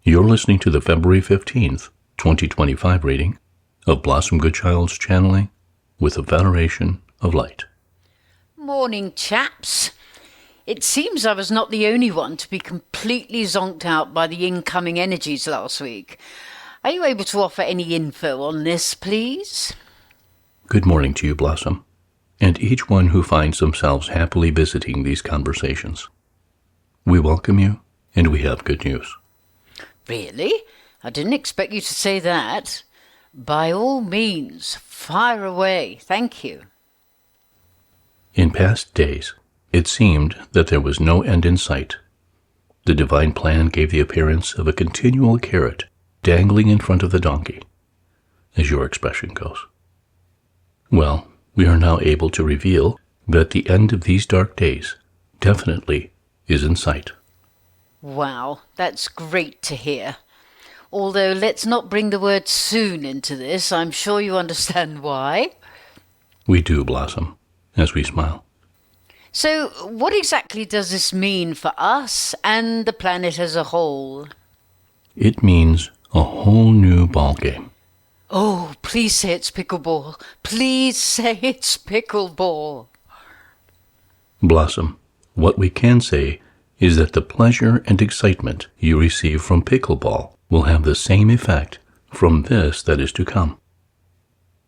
You're listening to the February 15th, 2025 reading of Blossom Goodchild's channeling with the Federation of Light. Morning, chaps. It seems I was not the only one to be completely zonked out by the incoming energies last week. Are you able to offer any info on this, please? Good morning to you, Blossom, and each one who finds themselves happily visiting these conversations. We welcome you, and we have good news. Really? I didn't expect you to say that. By all means, fire away. Thank you. In past days, it seemed that there was no end in sight. The divine plan gave the appearance of a continual carrot dangling in front of the donkey, as your expression goes. Well, we are now able to reveal that the end of these dark days definitely is in sight. Wow, that's great to hear. Although let's not bring the word soon into this. I'm sure you understand why. We do, Blossom, as we smile. So, what exactly does this mean for us and the planet as a whole? It means a whole new ballgame. Oh, please say it's pickleball. Please say it's pickleball. Blossom, what we can say is that the pleasure and excitement you receive from pickleball will have the same effect from this that is to come.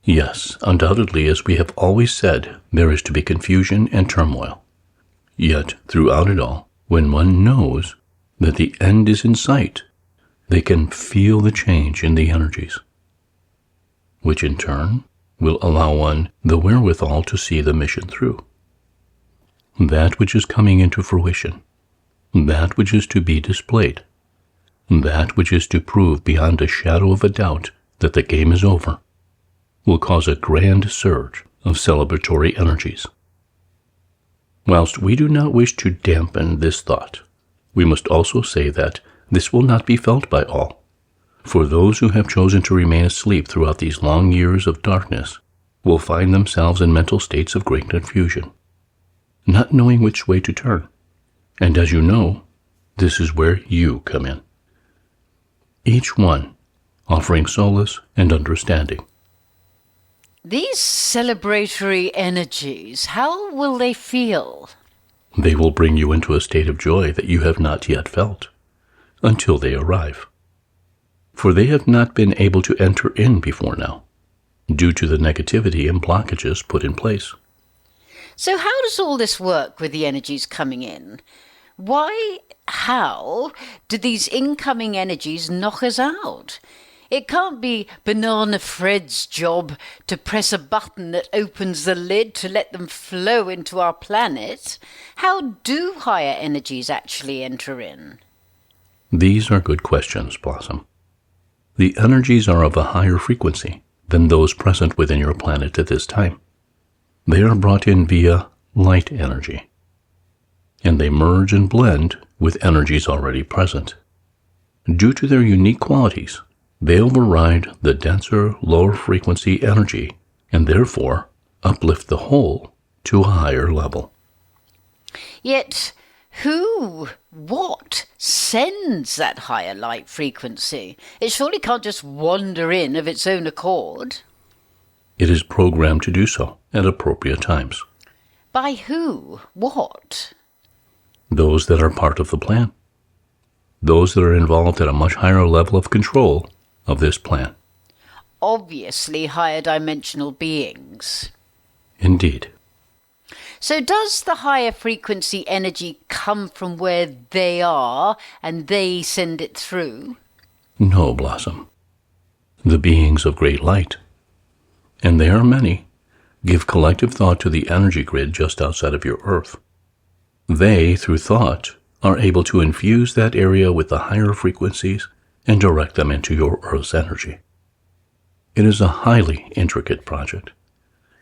Yes, undoubtedly, as we have always said, there is to be confusion and turmoil. Yet, throughout it all, when one knows that the end is in sight, they can feel the change in the energies, which in turn will allow one the wherewithal to see the mission through. That which is coming into fruition, that which is to be displayed, that which is to prove beyond a shadow of a doubt that the game is over, will cause a grand surge of celebratory energies. Whilst we do not wish to dampen this thought, we must also say that this will not be felt by all, for those who have chosen to remain asleep throughout these long years of darkness will find themselves in mental states of great confusion, not knowing which way to turn. And as you know, this is where you come in. Each one offering solace and understanding. These celebratory energies, how will they feel? They will bring you into a state of joy that you have not yet felt, until they arrive. For they have not been able to enter in before now, due to the negativity and blockages put in place. So how does all this work with the energies coming in? How do these incoming energies knock us out? It can't be Banana Fred's job to press a button that opens the lid to let them flow into our planet. How do higher energies actually enter in? These are good questions, Blossom. The energies are of a higher frequency than those present within your planet at this time. They are brought in via light energy, and they merge and blend with energies already present. Due to their unique qualities, they override the denser, lower frequency energy and therefore uplift the whole to a higher level. Yet, what sends that higher light frequency? It surely can't just wander in of its own accord. It is programmed to do so at appropriate times. By who? What? Those that are part of the plan. Those that are involved at a much higher level of control of this plan. Obviously higher dimensional beings. Indeed. So does the higher frequency energy come from where they are and they send it through? No, Blossom. The beings of great light, and they are many, give collective thought to the energy grid just outside of your Earth. They, through thought, are able to infuse that area with the higher frequencies and direct them into your Earth's energy. It is a highly intricate project,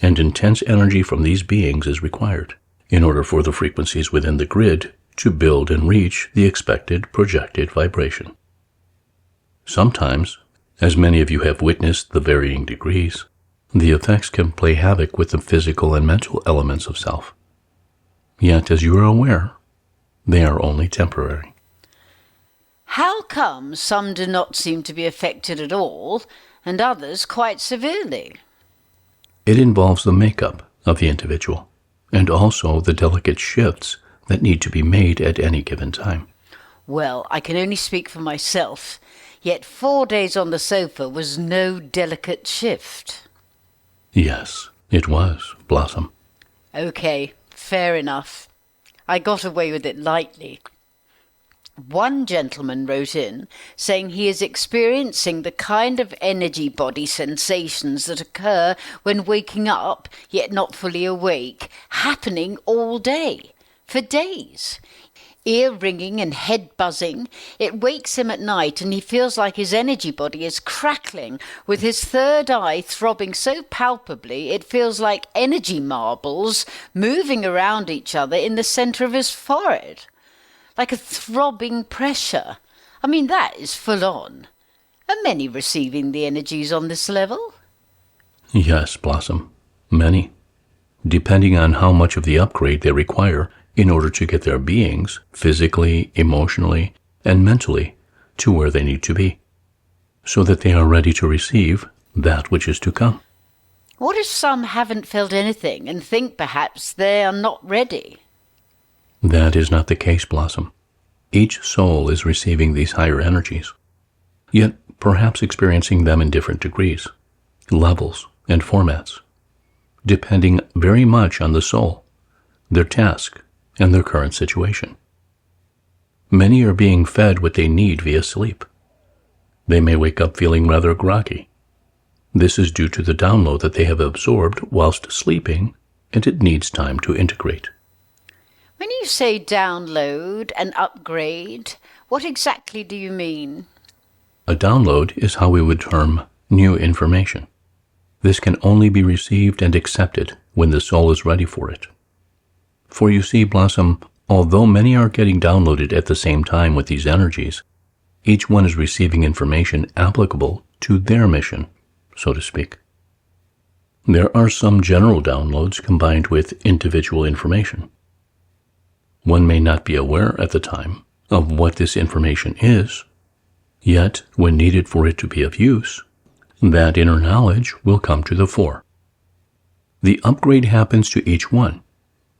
and intense energy from these beings is required in order for the frequencies within the grid to build and reach the expected projected vibration. Sometimes, as many of you have witnessed the varying degrees, the effects can play havoc with the physical and mental elements of self. Yet, as you are aware, they are only temporary. How come some do not seem to be affected at all, and others quite severely? It involves the makeup of the individual, and also the delicate shifts that need to be made at any given time. Well, I can only speak for myself, yet 4 days on the sofa was no delicate shift. Yes, it was, Blossom. Okay, fair enough. I got away with it lightly. One gentleman wrote in saying he is experiencing the kind of energy body sensations that occur when waking up, yet not fully awake, happening all day, for days. Ear ringing and head buzzing. It wakes him at night and he feels like his energy body is crackling, with his third eye throbbing so palpably it feels like energy marbles moving around each other in the centre of his forehead. Like a throbbing pressure. I mean, that is full on. Are many receiving the energies on this level? Yes, Blossom, many. Depending on how much of the upgrade they require in order to get their beings, physically, emotionally, and mentally, to where they need to be, so that they are ready to receive that which is to come. What if some haven't felt anything and think perhaps they are not ready? That is not the case, Blossom. Each soul is receiving these higher energies, yet perhaps experiencing them in different degrees, levels, and formats, depending very much on the soul, their task, and their current situation. Many are being fed what they need via sleep. They may wake up feeling rather groggy. This is due to the download that they have absorbed whilst sleeping, and it needs time to integrate. When you say download and upgrade, what exactly do you mean? A download is how we would term new information. This can only be received and accepted when the soul is ready for it. For you see, Blossom, although many are getting downloaded at the same time with these energies, each one is receiving information applicable to their mission, so to speak. There are some general downloads combined with individual information. One may not be aware at the time of what this information is, yet when needed for it to be of use, that inner knowledge will come to the fore. The upgrade happens to each one,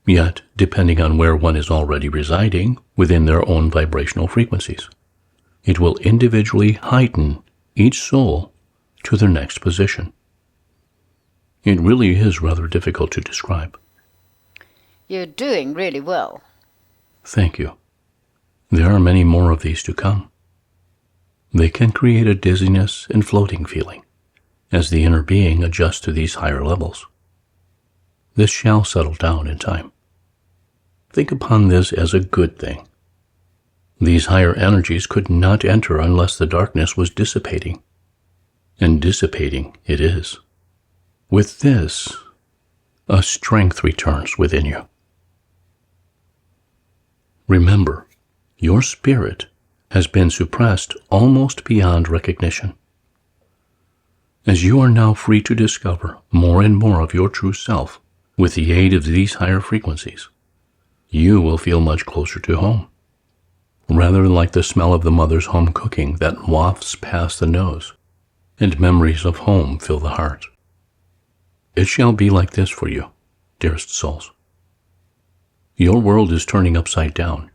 yet depending on where one is already residing within their own vibrational frequencies, it will individually heighten each soul to their next position. It really is rather difficult to describe. You're doing really well. Thank you. There are many more of these to come. They can create a dizziness and floating feeling as the inner being adjusts to these higher levels. This shall settle down in time. Think upon this as a good thing. These higher energies could not enter unless the darkness was dissipating, and dissipating it is. With this, a strength returns within you. Remember, your spirit has been suppressed almost beyond recognition. As you are now free to discover more and more of your true self with the aid of these higher frequencies, you will feel much closer to home, rather like the smell of the mother's home cooking that wafts past the nose, and memories of home fill the heart. It shall be like this for you, dearest souls. Your world is turning upside down,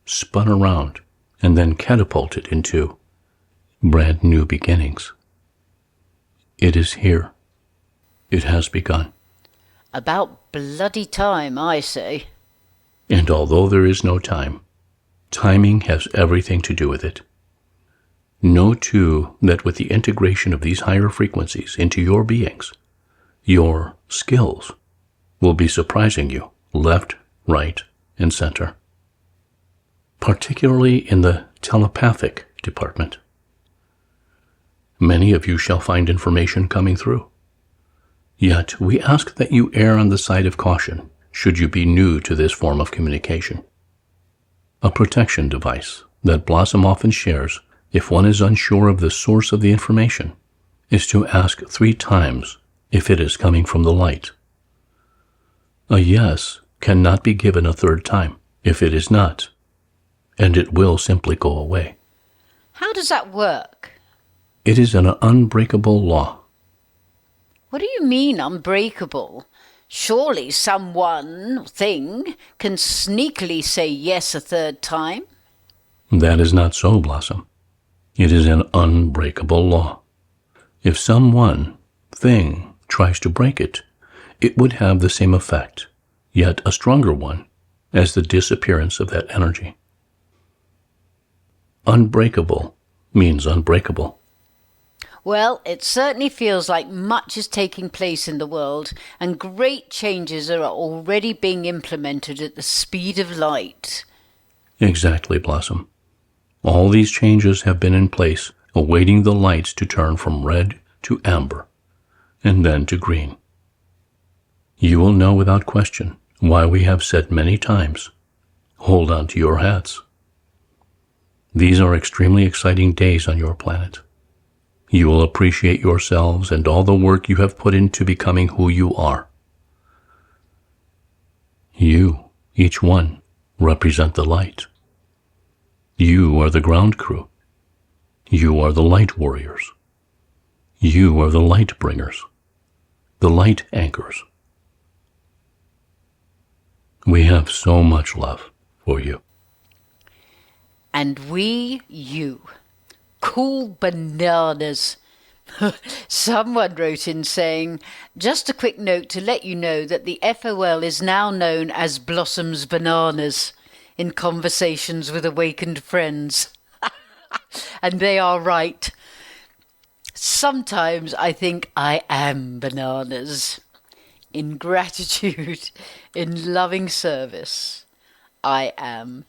spun around, and then catapulted into brand new beginnings. It is here. It has begun. About bloody time, I say. And although there is no time, timing has everything to do with it. Know, too, that with the integration of these higher frequencies into your beings, your skills will be surprising you left, right, and center, particularly in the telepathic department. Many of you shall find information coming through. Yet we ask that you err on the side of caution should you be new to this form of communication. A protection device that Blossom often shares if one is unsure of the source of the information is to ask 3 times if it is coming from the light. A yes cannot be given a 3rd time if it is not, and it will simply go away. How does that work? It is an unbreakable law. What do you mean, unbreakable? Surely someone, thing, can sneakily say yes a third time? That is not so, Blossom. It is an unbreakable law. If someone, thing, tries to break it, it would have the same effect, yet a stronger one, as the disappearance of that energy. Unbreakable means unbreakable. Well, it certainly feels like much is taking place in the world and great changes are already being implemented at the speed of light. Exactly, Blossom. All these changes have been in place, awaiting the lights to turn from red to amber, and then to green. You will know without question why we have said many times, hold on to your hats. These are extremely exciting days on your planet. You will appreciate yourselves and all the work you have put into becoming who you are. You, each one, represent the light. You are the ground crew. You are the light warriors. You are the light bringers, the light anchors. We have so much love for you. And we, you. Cool bananas. Someone wrote in saying, just a quick note to let you know that the FOL is now known as Blossom's Bananas in conversations with awakened friends. And they are right. Sometimes I think I am bananas. In gratitude, in loving service, I am